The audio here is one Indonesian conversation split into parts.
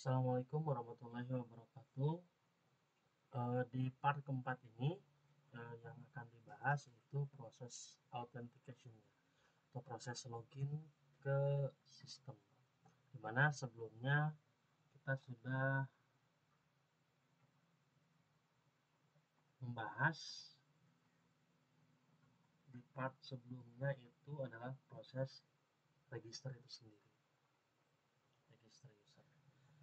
Assalamualaikum warahmatullahi wabarakatuh. Di part keempat ini yang akan dibahas yaitu proses authentication atau proses login ke sistem. Dimana sebelumnya kita sudah membahas di part sebelumnya itu adalah proses register itu sendiri. Register user.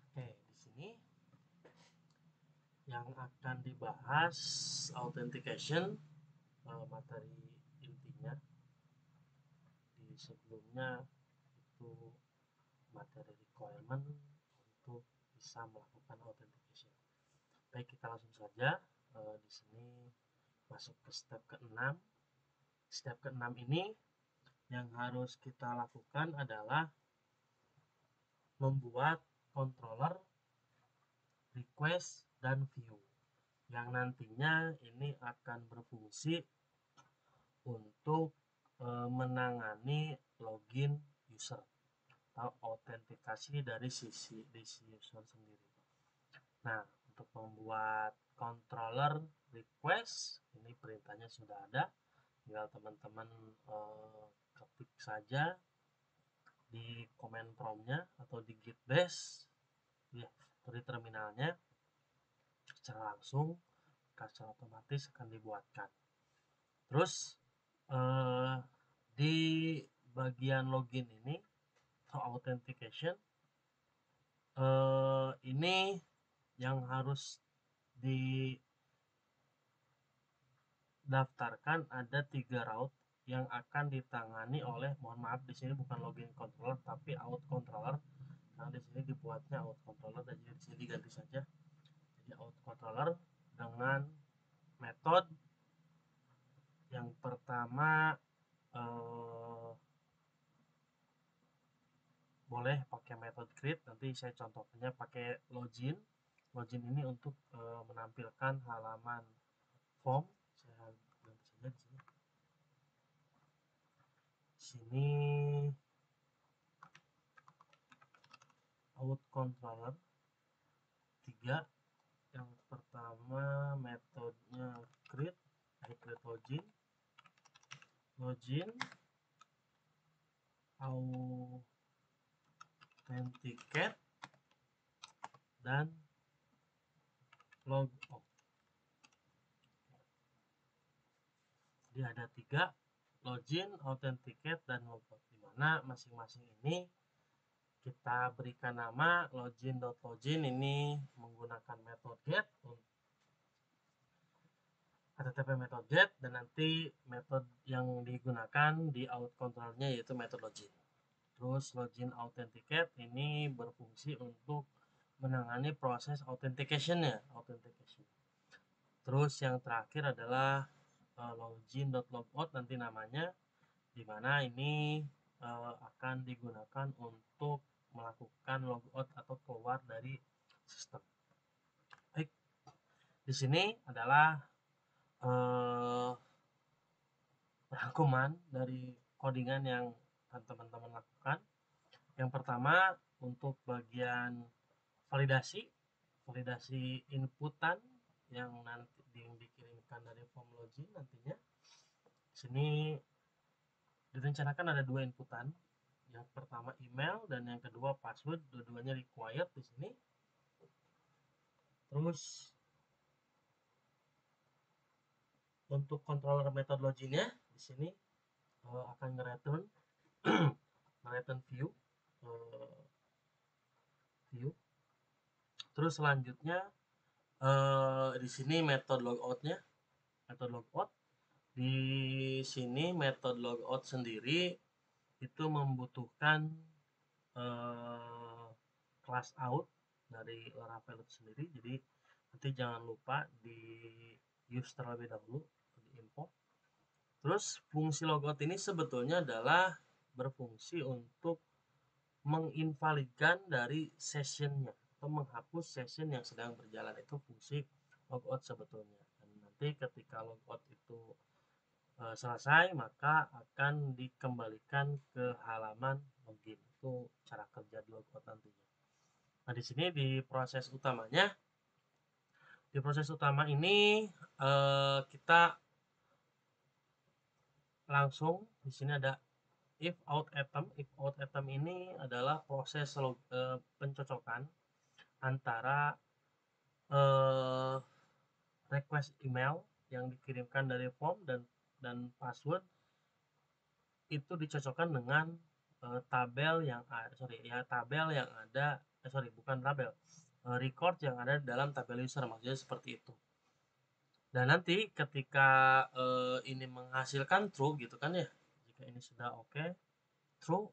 Oke, di sini yang akan dibahas authentication, materi intinya. Di sebelumnya itu materi requirement untuk bisa melakukan authentication. Baik, kita langsung saja di sini masuk ke step ke-6. Step ke-6 ini yang harus kita lakukan adalah membuat controller request dan view yang nantinya ini akan berfungsi untuk menangani login user atau autentikasi dari sisi user sendiri. Nah, untuk membuat controller request ini perintahnya sudah ada, tinggal teman-teman ketik saja di command promptnya atau di git bash ya, atau di terminalnya secara langsung, secara otomatis akan dibuatkan. Terus di bagian login ini atau authentication ini yang harus didaftarkan ada 3 route yang akan ditangani oleh, mohon maaf di sini bukan login controller tapi out controller, karena di sini dibuatnya out controller dan jadi di sini diganti saja jadi out controller dengan metode yang pertama boleh pakai metode create, nanti saya contohnya pakai login. Login ini untuk menampilkan halaman form. Saya ganti saja di sini. Sini out controller 3. Yang pertama metodenya create login, authenticate, dan logout. Jadi ada 3, login, authenticate, dan logout, dimana masing-masing ini kita berikan nama login.login ini menggunakan metode get, http method get, dan nanti metode yang digunakan di out controlnya yaitu metode login. Terus login authenticate ini berfungsi untuk menangani proses authentication-nya. Terus yang terakhir adalah login.logout nanti namanya, dimana ini akan digunakan untuk melakukan logout atau keluar dari sistem. Baik, di sini adalah rangkuman dari codingan yang akan teman-teman lakukan. Yang pertama untuk bagian validasi inputan yang nanti dikirimkan dari form login nantinya. Sini direncanakan ada 2 inputan. Yang pertama email dan yang kedua password, dua-duanya required di sini. Terus untuk controller method loginnya di sini akan nge-return view. Terus selanjutnya di sini metode logoutnya, di sini metode logout sendiri itu membutuhkan class out dari Laravel sendiri, jadi nanti jangan lupa di use terlebih dahulu, di import. Terus fungsi logout ini sebetulnya adalah berfungsi untuk menginvalidkan dari sessionnya atau menghapus session yang sedang berjalan, itu fungsi logout sebetulnya. Dan nanti ketika logout itu selesai maka akan dikembalikan ke halaman login. Itu cara kerja di logout nantinya. Nah, di sini di proses utama ini kita langsung di sini ada if out atom. If out atom ini adalah proses pencocokan antara request email yang dikirimkan dari form dan password itu dicocokkan dengan tabel yang ada bukan tabel, record yang ada dalam tabel user, maksudnya seperti itu. Dan nanti ketika ini menghasilkan true gitu kan ya, jika ini sudah oke, true,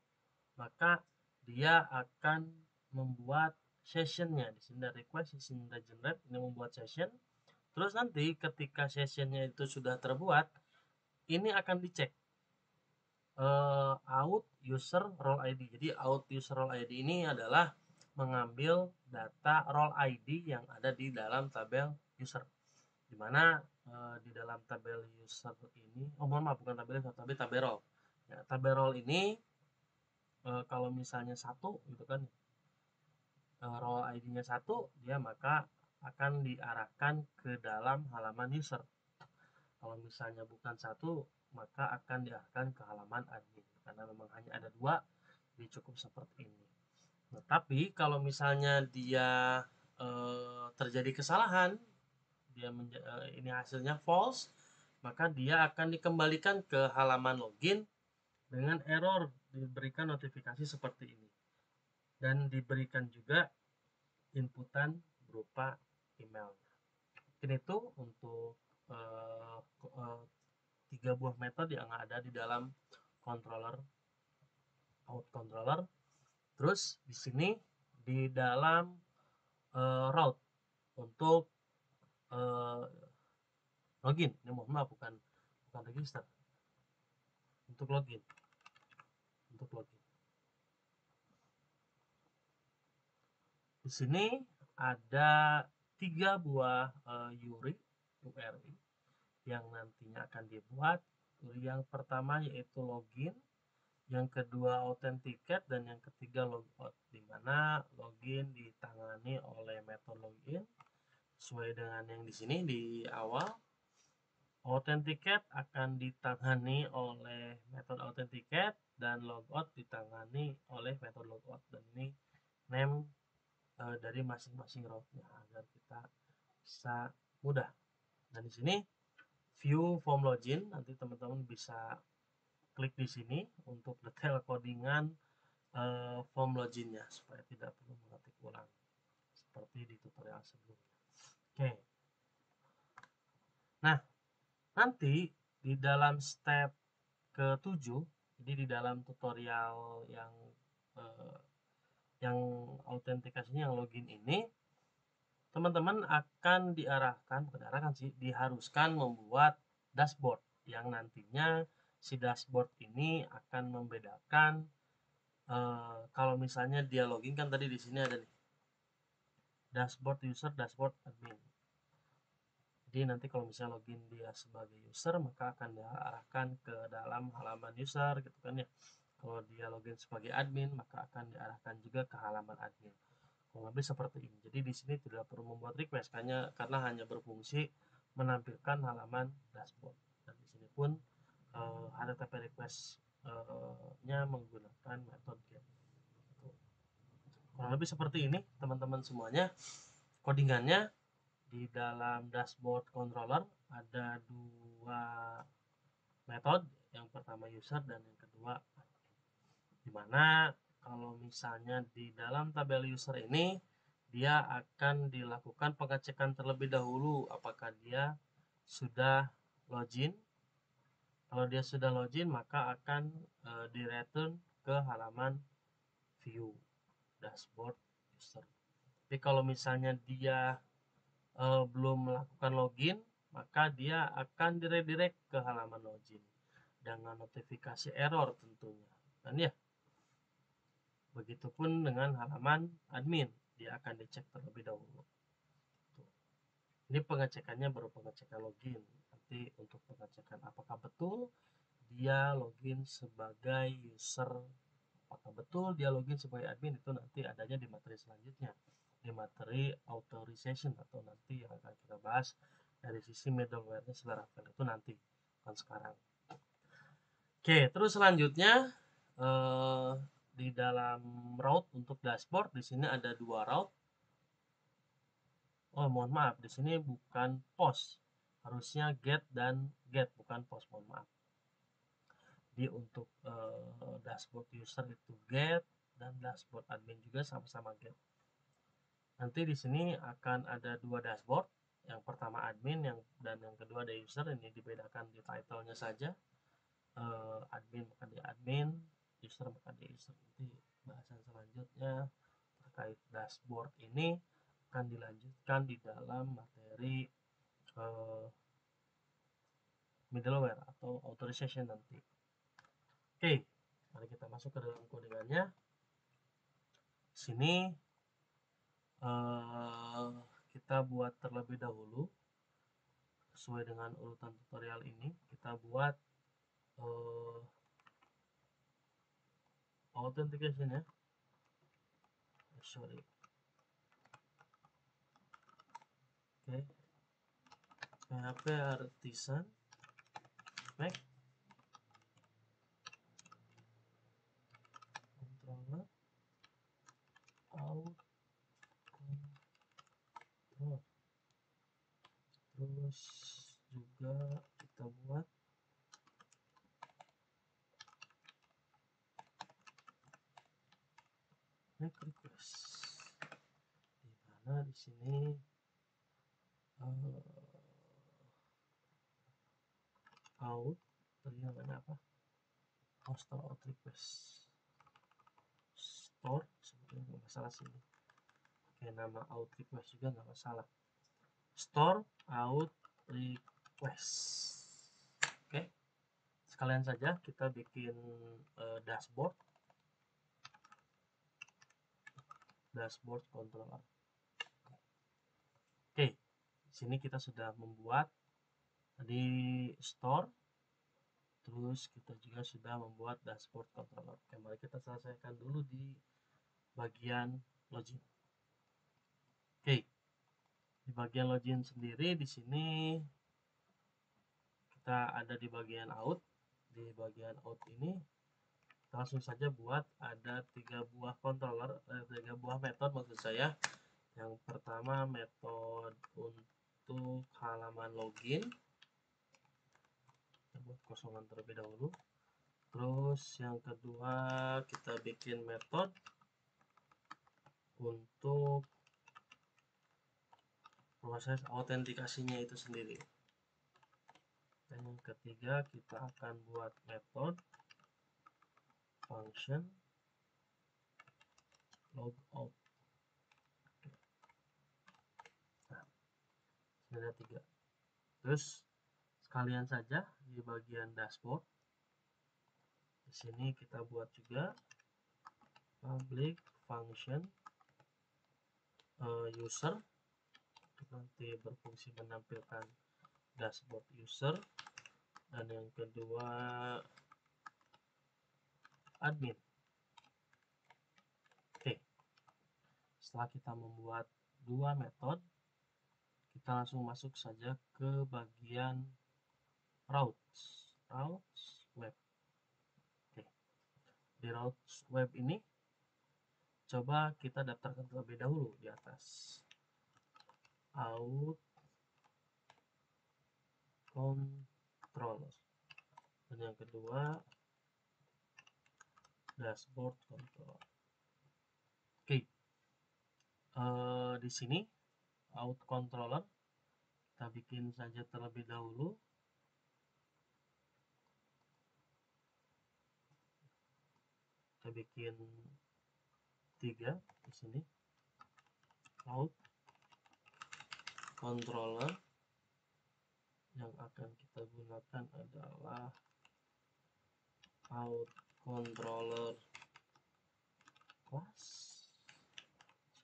maka dia akan membuat sessionnya. Di sini ada request, di sini ada generate, ini membuat session. Terus nanti ketika sessionnya itu sudah terbuat, ini akan dicek out user role ID. Jadi out user role ID ini adalah mengambil data role ID yang ada di dalam tabel user. Dimana di dalam tabel user ini, mohon maaf, bukan tabel user, tapi tabel role. Ya, tabel role ini kalau misalnya satu gitu kan, role ID-nya satu, dia maka akan diarahkan ke dalam halaman user. Kalau misalnya bukan satu, maka akan diarahkan ke halaman admin, karena memang hanya ada dua, jadi cukup seperti ini. Nah, tapi kalau misalnya dia terjadi kesalahan, ini hasilnya false, maka dia akan dikembalikan ke halaman login dengan error, diberikan notifikasi seperti ini, dan diberikan juga inputan berupa email. Mungkin itu untuk 3 buah metode yang ada di dalam controller, out controller. Terus di sini di dalam route untuk login, ini mohon maaf, bukan register, untuk login. Di sini ada 3 buah URI yang nantinya akan dibuat. URI yang pertama yaitu login, yang kedua authenticate, dan yang ketiga logout, di mana login ditangani oleh metode login sesuai dengan yang di sini di awal. Authenticate akan ditangani oleh metode authenticate dan logout ditangani oleh metode logout, dan ini name dari masing-masing route-nya agar kita bisa mudah. Dan di sini view form login, nanti teman-teman bisa klik di sini untuk detail codingan form loginnya supaya tidak perlu mengetik ulang seperti di tutorial sebelumnya. Oke. Nah, nanti di dalam step ke-7, jadi di dalam tutorial yang autentikasinya, yang login ini, teman-teman akan diharuskan membuat dashboard yang nantinya si dashboard ini akan membedakan kalau misalnya dia login, kan tadi di sini ada nih dashboard user, dashboard admin. Jadi nanti kalau misalnya login dia sebagai user, maka akan diarahkan ke dalam halaman user gitu kan ya. Kalau dia login sebagai admin, maka akan diarahkan juga ke halaman admin. Kurang lebih seperti ini. Jadi di sini tidak perlu membuat request karena hanya berfungsi menampilkan halaman dashboard. Dan di sini pun HTTP request-nya menggunakan metode get. Kurang lebih seperti ini teman-teman semuanya codingannya. Di dalam dashboard controller ada 2 metode, yang pertama user dan yang kedua admin. Dimana kalau misalnya di dalam tabel user ini dia akan dilakukan pengecekan terlebih dahulu apakah dia sudah login. Kalau dia sudah login, maka akan di-return ke halaman view dashboard user. Tapi kalau misalnya dia belum melakukan login, maka dia akan diredirect ke halaman login dengan notifikasi error tentunya. Dan ya, begitupun dengan halaman admin, dia akan dicek terlebih dahulu. Ini pengecekannya baru pengecekan login. Nanti untuk pengecekan apakah betul dia login sebagai user, apakah betul dia login sebagai admin, itu nanti adanya di materi selanjutnya. authorization atau nanti yang akan kita bahas dari sisi middleware-nya si Laravel itu nanti, bukan sekarang. Oke, terus selanjutnya di dalam route untuk dashboard di sini ada 2 route. Oh, mohon maaf, di sini bukan post. Harusnya get dan get, bukan post, mohon maaf. Jadi untuk dashboard user itu get dan dashboard admin juga sama-sama get. Nanti di sini akan ada 2 dashboard. Yang pertama admin dan yang kedua ada user. Ini dibedakan di title-nya saja. Admin maka di admin, user maka di user. Nanti bahasan selanjutnya terkait dashboard ini akan dilanjutkan di dalam materi middleware atau authorization nanti. Oke, mari kita masuk ke dalam codingannya. Sini kita buat terlebih dahulu sesuai dengan urutan tutorial ini. Kita buat authentication ya. Sorry. Oke. PHP artisan Mac controller out control. Terus juga kita buat make request, di mana di sini out tadi namanya apa, store out request, store sebetulnya nggak masalah sini, kayak nama out request juga nggak masalah, store out request. Oke, sekalian saja kita bikin dashboard controller. Oke, di sini kita sudah membuat di store, terus kita juga sudah membuat dashboard controller. Oke, mari kita selesaikan dulu di bagian login. Oke, di bagian login sendiri di sini kita ada di bagian out. Di bagian out ini kita langsung saja buat ada 3 buah controller, 3 buah metode maksud saya. Yang pertama metode untuk halaman login, kita buat kosongan terlebih dahulu. Terus yang kedua kita bikin metode untuk proses autentikasinya itu sendiri. Dan yang ketiga kita akan buat metode function logout. Nah, ada 3. Terus sekalian saja di bagian dashboard di sini kita buat juga public function user, nanti berfungsi menampilkan dashboard user, dan yang kedua admin. Oke, setelah kita membuat 2 metode, kita langsung masuk saja ke bagian routes web. Oke, di routes web ini coba kita daftarkan terlebih dahulu di atas out controller, dan yang kedua dashboard controller. Oke, di sini out controller kita bikin saja terlebih dahulu. Kita bikin 3 di sini. Out controller yang akan kita gunakan adalah out controller class.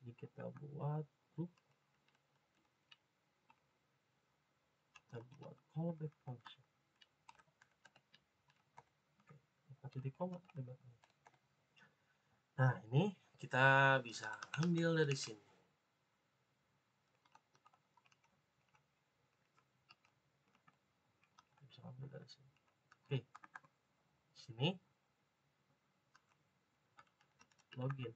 Jadi kita buat group, kita buat callback function. Oke, titik koma. Nah, ini kita bisa ambil dari sini. login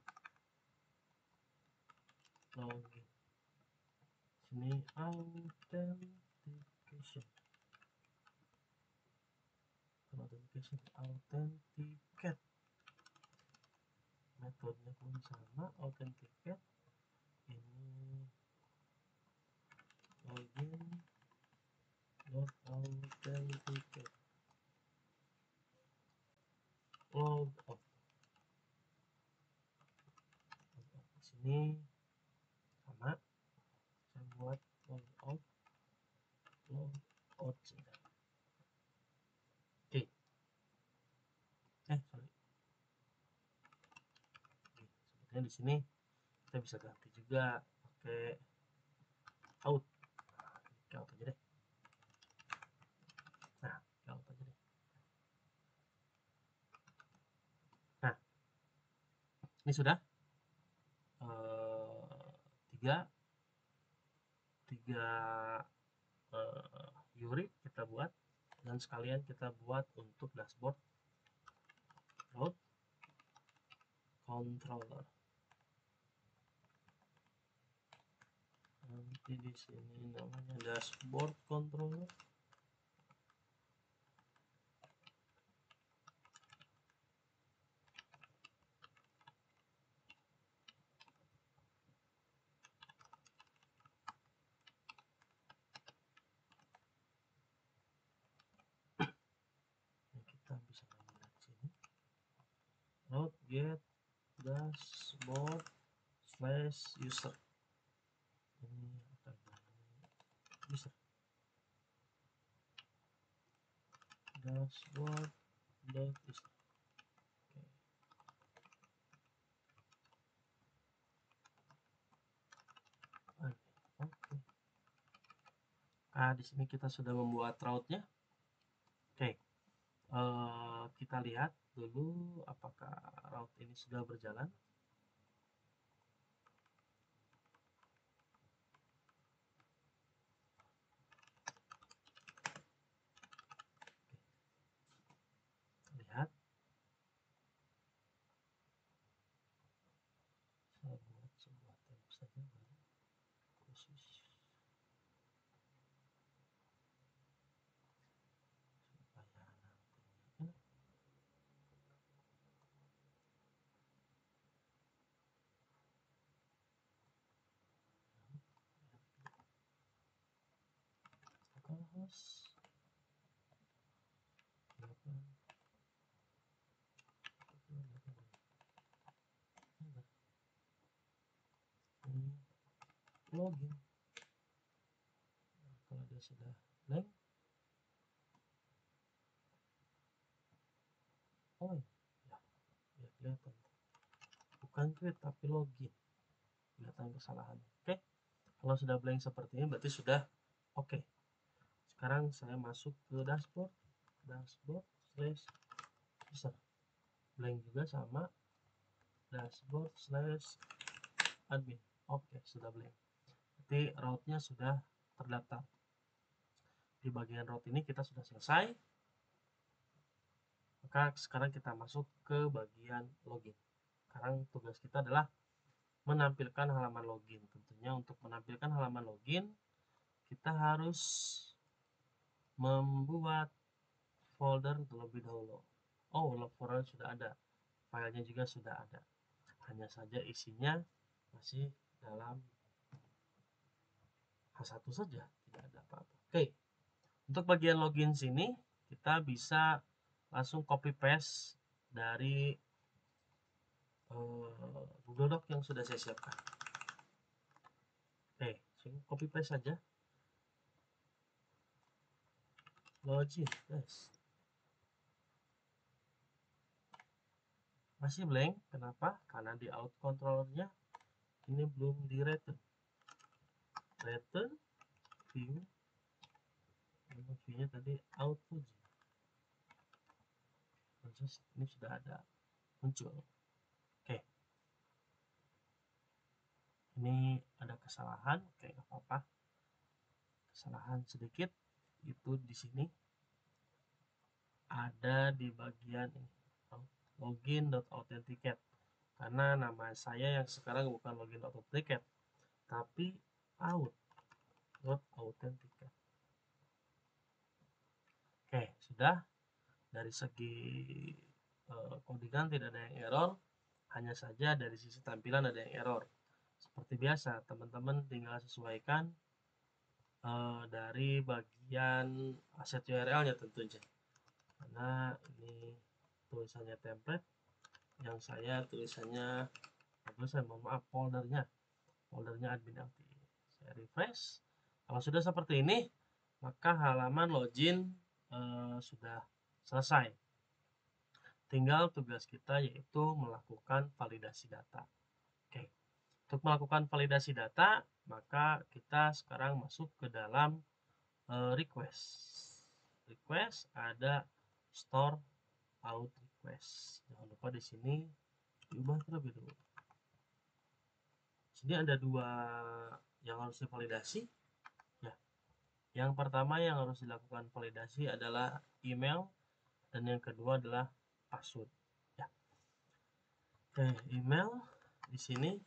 sini authentication authenticate, metodenya pun sama, authenticate. Ini login authenticate logout. Di sini sama, saya buat logout saja. Oke. Sorry. Sebetulnya di sini kita bisa ganti juga pakai out. Pakai out aja deh. Nah, pakai out aja deh. Nah, ini sudah tiga URI kita buat, dan sekalian kita buat untuk dashboard route controller. Nanti di sini namanya dashboard controller. Kita bisa lihat sini route get dashboard / user. Ini akan user dashboard user. Oke. Nah, di sini kita sudah membuat route-nya. Oke. Kita lihat dulu apakah route ini sudah berjalan. Lihat, saya buat sebuah tab saja baru khusus supaya nantinya localhost 8 ini login. Kalau dia sudah blank, ya, biar kelihatan, bukan create tapi login, kelihatan kesalahan. Oke, kalau sudah blank seperti ini berarti sudah oke. Sekarang saya masuk ke dashboard / user, blank juga sama, dashboard / admin. Oke, sudah blank. Berarti route-nya sudah terdaftar. Di bagian route ini kita sudah selesai. Maka sekarang kita masuk ke bagian login. Sekarang tugas kita adalah menampilkan halaman login. Tentunya untuk menampilkan halaman login, kita harus membuat folder terlebih dahulu. Oh, log folder sudah ada, filenya juga sudah ada, hanya saja isinya masih dalam H1 saja, tidak ada apa-apa. Oke, untuk bagian login sini kita bisa langsung copy paste dari Google Doc yang sudah saya siapkan. Oke, copy paste saja. Login, yes. Masih blank, kenapa? Karena di out controllernya ini belum di return view, view-nya tadi output. Ini sudah ada muncul. Oke, ini ada kesalahan. Oke, nggak apa-apa, kesalahan sedikit itu di sini ada di bagian ini, login.authenticate. karena nama saya yang sekarang bukan login authenticate tapi out.authenticate. Oke, sudah. Dari segi codingan tidak ada yang error, hanya saja dari sisi tampilan ada yang error. Seperti biasa, teman-teman tinggal sesuaikan dari bagian aset URL-nya tentunya. Karena ini tulisannya template, yang saya tulisannya mohon maaf, foldernya admin LT. Saya refresh. Kalau sudah seperti ini, maka halaman login sudah selesai. Tinggal tugas kita yaitu melakukan validasi data. Oke. Untuk melakukan validasi data, maka kita sekarang masuk ke dalam request. Request ada store out request. Jangan lupa di sini diubah terlebih dulu. Sini ada dua yang harus divalidasi. Ya. Yang pertama yang harus dilakukan validasi adalah email dan yang kedua adalah password. Ya. Oke, email di sini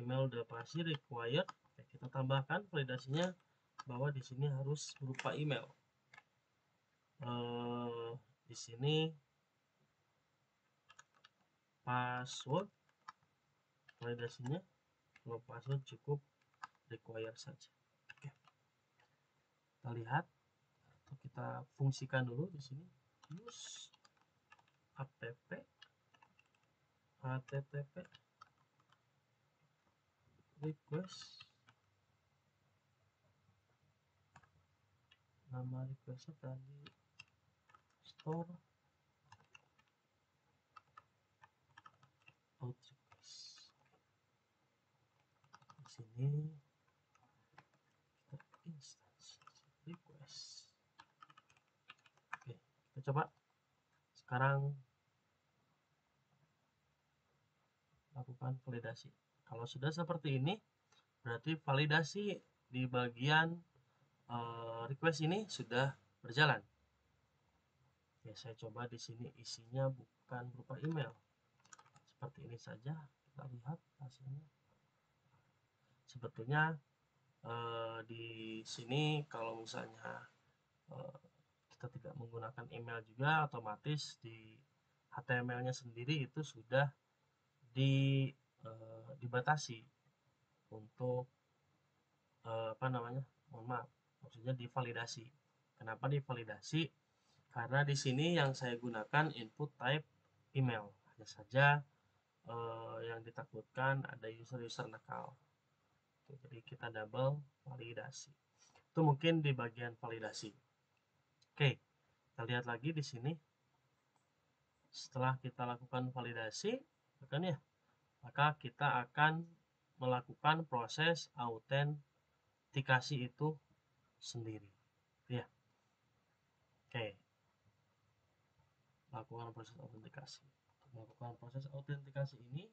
email udah pasti required. Oke, kita tambahkan validasinya bahwa di sini harus berupa email. Di sini password validasinya, kalau password cukup required saja. Oke. Kita lihat atau kita fungsikan dulu di sini use http request, nama requestnya tadi store out request. Di sini kita instance request. Oke, kita coba sekarang lakukan validasi. Kalau sudah seperti ini, berarti validasi di bagian request ini sudah berjalan. Oke, saya coba di sini isinya bukan berupa email. Seperti ini saja, kita lihat hasilnya. Sebetulnya di sini kalau misalnya kita tidak menggunakan email juga, otomatis di HTML-nya sendiri itu sudah dibatasi untuk mohon maaf, maksudnya divalidasi. Kenapa divalidasi? Karena di sini yang saya gunakan input type email, hanya saja yang ditakutkan ada user nakal. Jadi kita double validasi. Itu mungkin di bagian validasi. Oke, kita lihat lagi di sini. Setelah kita lakukan validasi, maka kita akan melakukan proses autentikasi itu sendiri. Ya. Oke. Lakukan proses autentikasi. Melakukan proses autentikasi ini,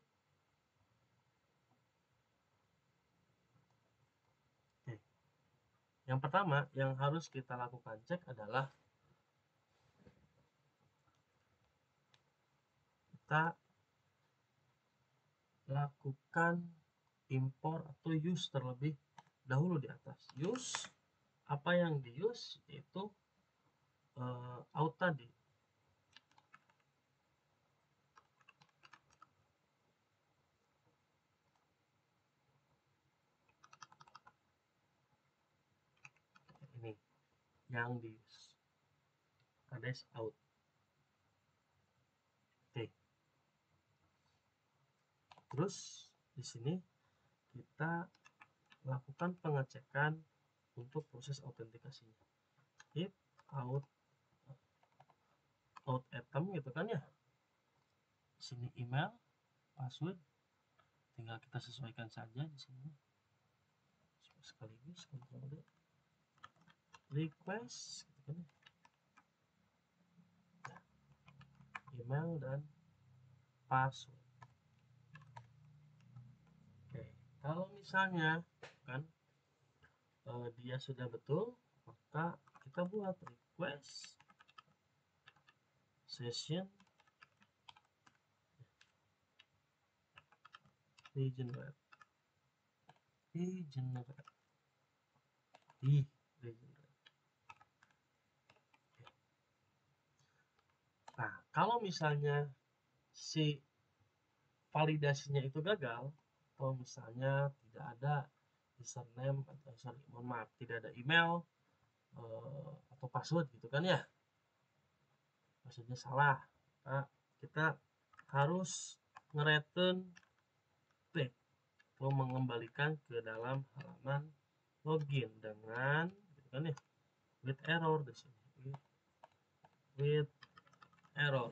yang pertama yang harus kita lakukan cek adalah kita lakukan import atau use terlebih dahulu di atas. Use, apa yang di use itu out tadi. Ini yang di use. Kades out. Oke. Terus di sini kita lakukan pengecekan untuk proses autentikasinya. If out item gitu kan ya. Di sini email, password, tinggal kita sesuaikan saja di sini. Sekaligus Ctrl D. Request gitu kan. Nah, email dan password. Oke, kalau misalnya kan dia sudah betul, maka kita buat request session regenerate. Nah, kalau misalnya si validasinya itu gagal, atau misalnya tidak ada username atau tidak ada email atau password gitu kan ya, maksudnya salah, nah, kita harus nge-return back atau mengembalikan ke dalam halaman login dengan gitu kan ya, with error di sini, with error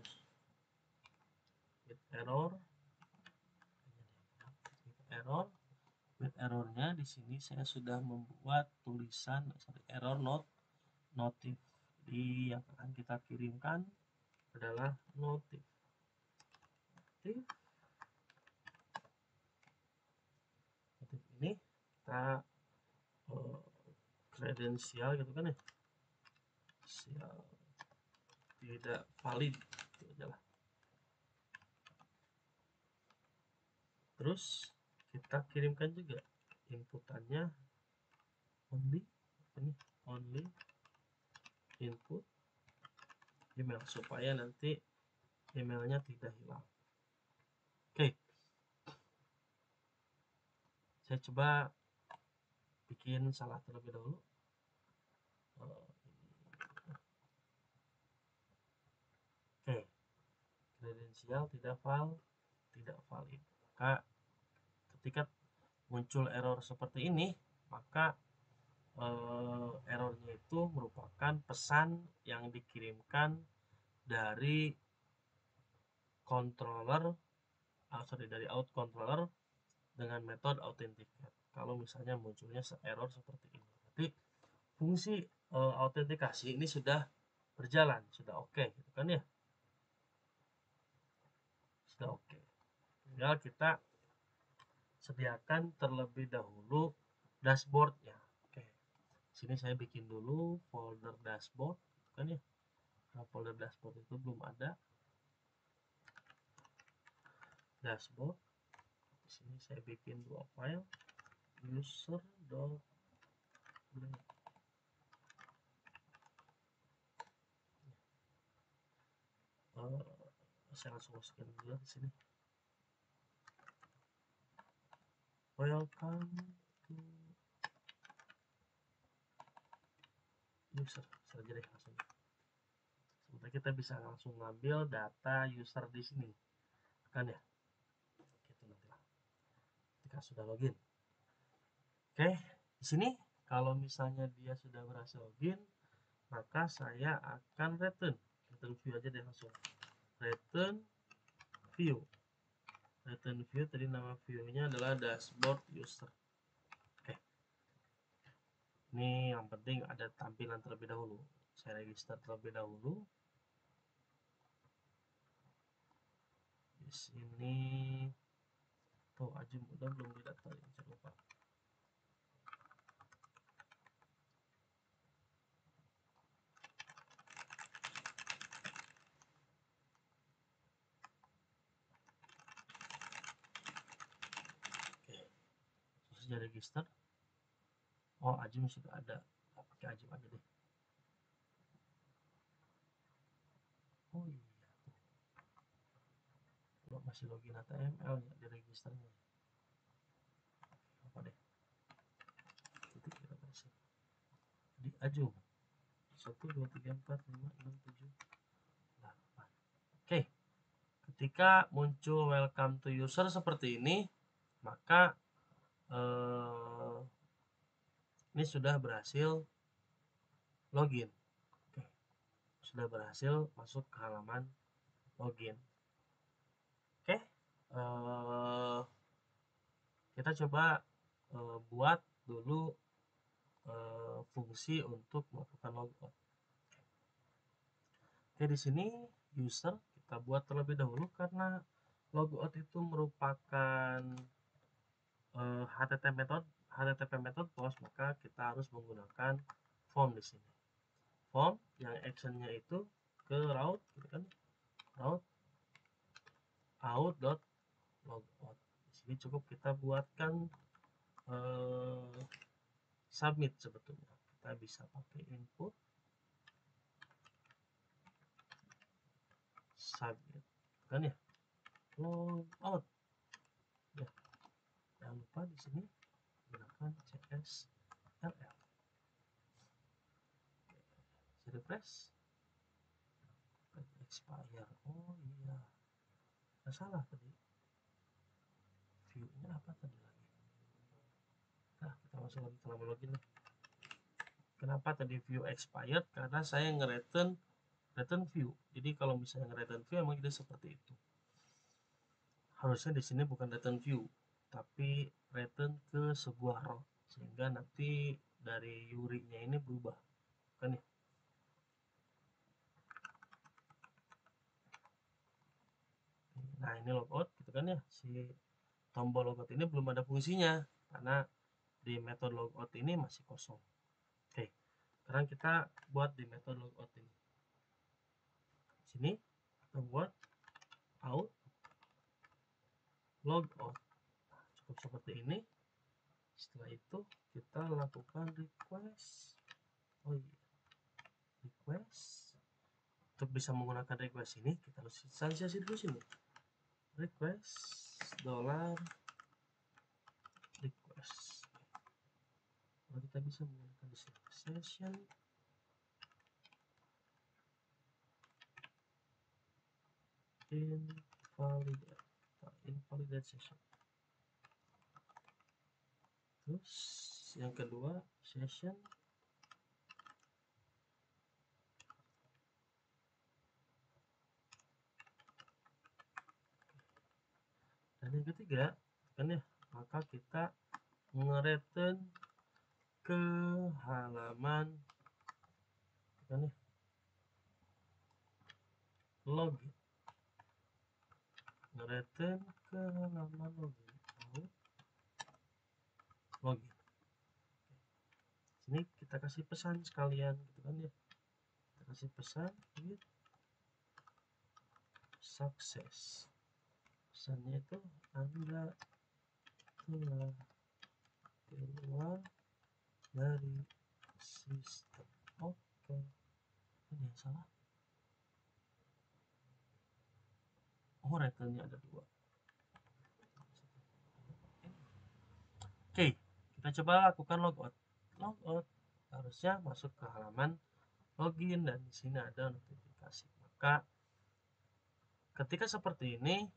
with errornya di sini saya sudah membuat tulisan error notif. Jadi yang akan kita kirimkan adalah notif ini kita kredensial gitu kan ya, tidak valid itu aja lah. Terus kita kirimkan juga inputannya only input email supaya nanti emailnya tidak hilang. Oke, saya coba bikin salah terlebih dahulu. Oke, kredensial tidak valid. Maka ketika muncul error seperti ini, maka errornya itu merupakan pesan yang dikirimkan dari controller dari out controller dengan metode authenticate. Kalau misalnya munculnya error seperti ini, berarti fungsi autentikasi ini sudah berjalan, sudah oke, gitu kan ya, sudah oke. Tinggal kita sediakan terlebih dahulu dashboardnya. Oke, sini saya bikin dulu folder dashboard, kan ya. Nah, folder dashboard itu belum ada dashboard. Di sini saya bikin dua file, user.blade. Saya langsung masukin dulu di sini. Welcome to user saja deh langsung. Sebentar kita bisa langsung ngambil data user di sini, kan ya? Gitu nanti lah. Ketika sudah login. Oke, di sini kalau misalnya dia sudah berhasil login, maka saya akan return view aja deh langsung. Return view tadi nama view-nya adalah dashboard user. Oke, ini yang penting ada tampilan terlebih dahulu. Saya register terlebih dahulu. Di sini tuh Ajum udah belum didaftarin, saya lupa. Oke, sudah register. Oh, Ajum sudah ada, pakai Ajum aja deh. Oh iya, kalau masih login HTML ya di registernya. Apa deh? Titik kita kasih di Ajum 1 2 3 4 5 6 7 8. Oke, ketika muncul welcome to user seperti ini, maka ini sudah berhasil login. Oke, sudah berhasil masuk ke halaman login. Oke, kita coba buat dulu fungsi untuk melakukan logout. Oke, di sini user kita buat terlebih dahulu karena logout itu merupakan HTTP method post, maka kita harus menggunakan form di sini. Form yang actionnya itu ke route, gitu kan? Route out.logout. Di Jadi cukup kita buatkan submit. Sebetulnya kita bisa pakai input submit kan ya, logout ya. Jangan lupa di sini gunakan CSLL. Refresh, expire. Oh iya, nggak salah tadi, view-nya apa tadi lagi. Nah, kita masuk lagi ke login. Kenapa tadi view expired? Karena saya nge-return view. Jadi kalau misalnya nge-return view emang kita seperti itu. Harusnya di sini bukan return view, tapi return ke sebuah row, sehingga nanti dari URI-nya ini berubah, kan ya? Nah, ini logout gitu kan ya. Si tombol logout ini belum ada fungsinya karena di metode logout ini masih kosong. Oke, sekarang kita buat di metode logout ini. Sini kita buat out logout. Nah, cukup seperti ini. Setelah itu kita lakukan request. Oh iya, request. Untuk bisa menggunakan request ini kita harus instansiasi dulu sini. Request $request. Kalau kita bisa menggunakan di sini session invalidate session. Terus yang kedua session dan yang ketiga kan ya, maka kita nge-return ke halaman kan ya, login, nge-return ke halaman login, login. Sini kita kasih pesan sekalian gitu kan ya, kita kasih pesan with success. Pesannya itu Anda telah keluar dari sistem. Oke, ini yang salah. Oh, returnnya ada 2. Oke, kita coba lakukan logout. Harusnya masuk ke halaman login dan di sini ada notifikasi. Maka ketika seperti ini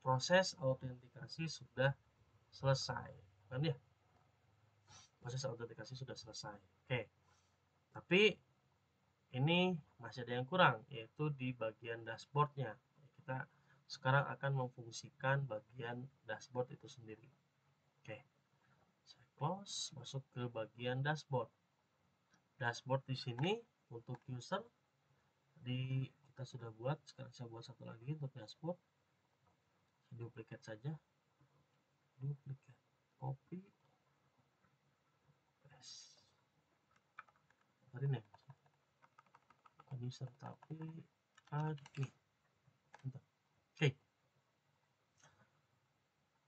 proses autentikasi sudah selesai kan ya, proses autentikasi sudah selesai. Oke, tapi ini masih ada yang kurang, yaitu di bagian dashboardnya. Kita sekarang akan memfungsikan bagian dashboard itu sendiri. Oke, saya close, masuk ke bagian dashboard. Dashboard di sini untuk user kita sudah buat. Sekarang saya buat satu lagi untuk dashboard. Duplicate saja, duplicate, copy, paste. Hari ini bukan user tapi admin. Oke,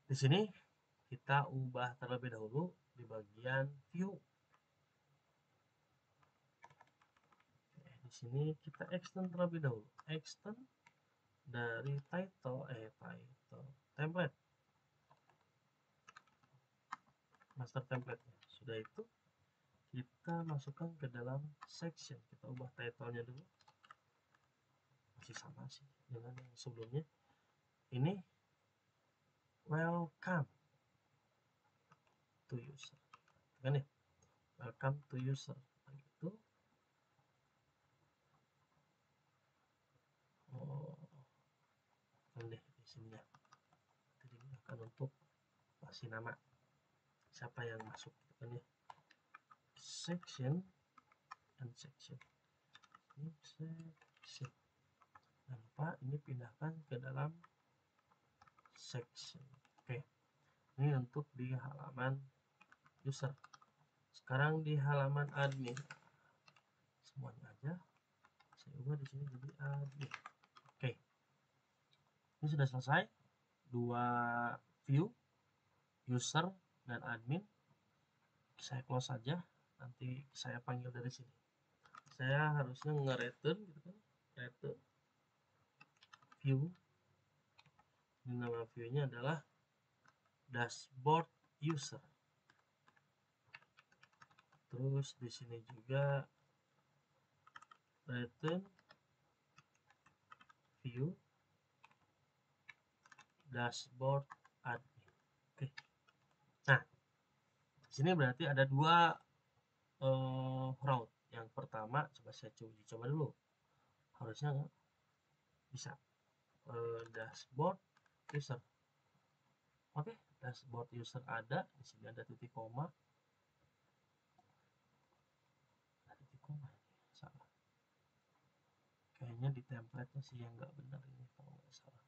di sini kita ubah terlebih dahulu di bagian view. Di sini kita extend terlebih dahulu, extend dari title template, master template. Sudah itu kita masukkan ke dalam section. Kita ubah title-nya dulu, masih sama sih dengan yang sebelumnya. Ini welcome to user kan ya, welcome to user itu. Deh di sini ya, jadi digunakan untuk kasih nama siapa yang masuk kan ya. Section and section, ini section, jangan lupa ini pindahkan ke dalam section. Oke, ini untuk di halaman user. Sekarang di halaman admin, semuanya aja saya ubah di sini jadi admin. Oke, Ini sudah selesai, dua view, user dan admin. Saya close saja, nanti saya panggil dari sini. Saya harusnya nge-return gitu kan, return view. Ini nama view-nya adalah dashboard user. Terus di sini juga return view dashboard admin. Oke. Nah, di sini berarti ada dua route. Yang pertama coba saya coba dulu. Harusnya bisa dashboard user. Oke, dashboard user ada. Di sini ada titik koma. Salah. Kayaknya di template-nya sih yang nggak benar ini kalau nggak salah.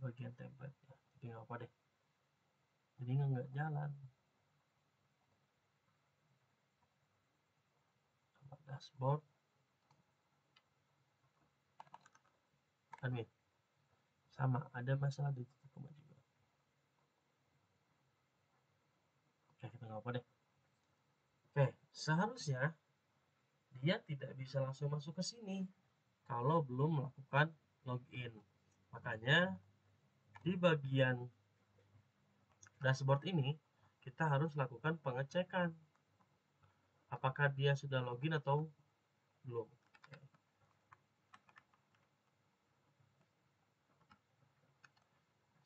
Bagian template-nya. Jadi nggak apa deh. Jadi nggak jalan. Coba dashboard admin. Sama, ada masalah di titik koma juga. Oke, kita nggak apa deh. Oke, seharusnya dia tidak bisa langsung masuk ke sini kalau belum melakukan login. Makanya di bagian dashboard ini kita harus lakukan pengecekan apakah dia sudah login atau belum.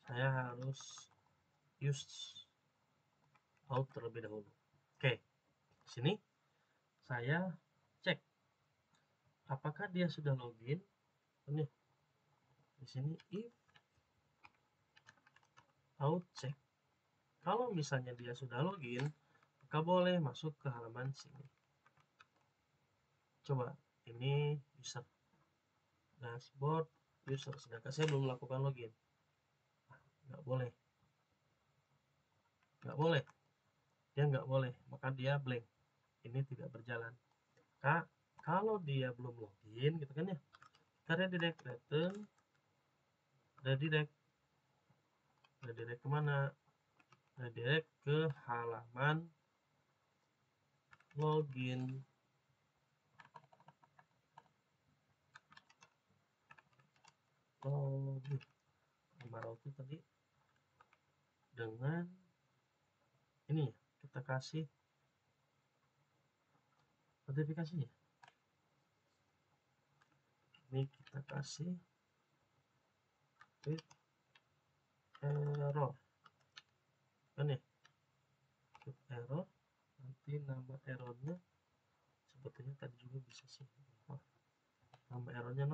Saya harus use out terlebih dahulu. Oke, sini saya cek apakah dia sudah login. Ini di sini if out check. Kalau misalnya dia sudah login, maka boleh masuk ke halaman sini. Coba ini user dashboard user, sedangkan saya belum melakukan login. Nggak boleh, dia nggak boleh, maka dia blank, ini tidak berjalan. Maka kalau dia belum login gitu kan ya, kita redirect return, redirect kemana, redirect ke halaman login. Login nama route tadi dengan ini kita kasih notifikasinya. Ini kita kasih with error kan ya, with error. Nanti nama errornya sebetulnya tadi juga bisa sih, nama errornya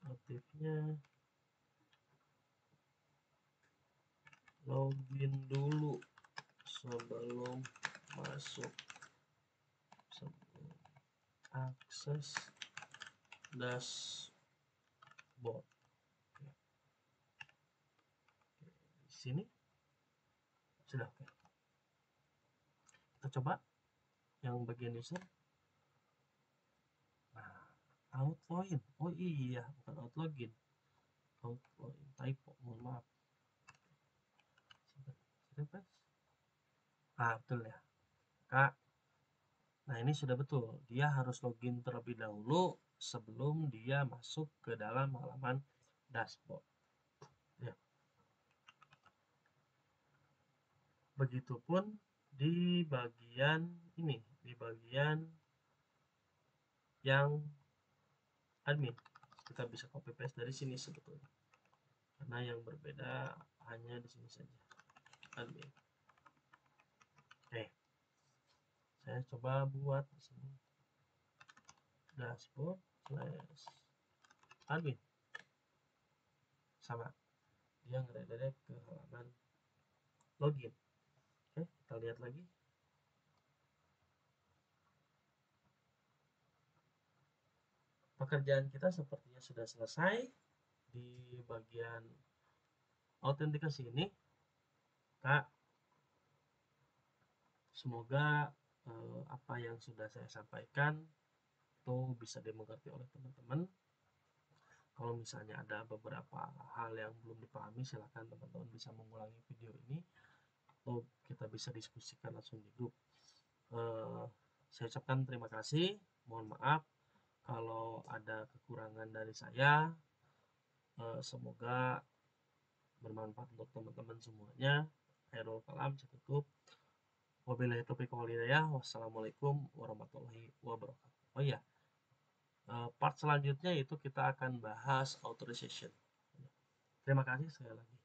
notifnya login dulu sebelum masuk, sebelum akses dashboard. Di sini sudah. Oke, kita coba yang bagian user. Nah, out login, oh iya bukan out login, out login, typo, mohon maaf. Betul ya Kak. Nah, ini sudah betul, dia harus login terlebih dahulu sebelum dia masuk ke dalam halaman dashboard ya. Begitupun di bagian ini, di bagian yang admin, kita bisa copy paste dari sini sebetulnya, karena yang berbeda hanya di sini saja, admin. Oke, saya coba buat di sini dashboard slash admin, sama dia ngeredirect ke halaman login. Oke, kita lihat lagi. Pekerjaan kita sepertinya sudah selesai di bagian autentikasi ini, Kak. Semoga apa yang sudah saya sampaikan itu bisa dimengerti oleh teman-teman. Kalau misalnya ada beberapa hal yang belum dipahami, silahkan teman-teman bisa mengulangi video ini atau kita bisa diskusikan langsung di grup. Saya ucapkan terima kasih, mohon maaf kalau ada kekurangan dari saya. Semoga bermanfaat untuk teman-teman semuanya. Akhirul kalam, saya tutup. Wabillahi taufiq wal hidayah. Wassalamualaikum warahmatullahi wabarakatuh. Oh iya, part selanjutnya itu kita akan bahas authorization. Terima kasih sekali lagi.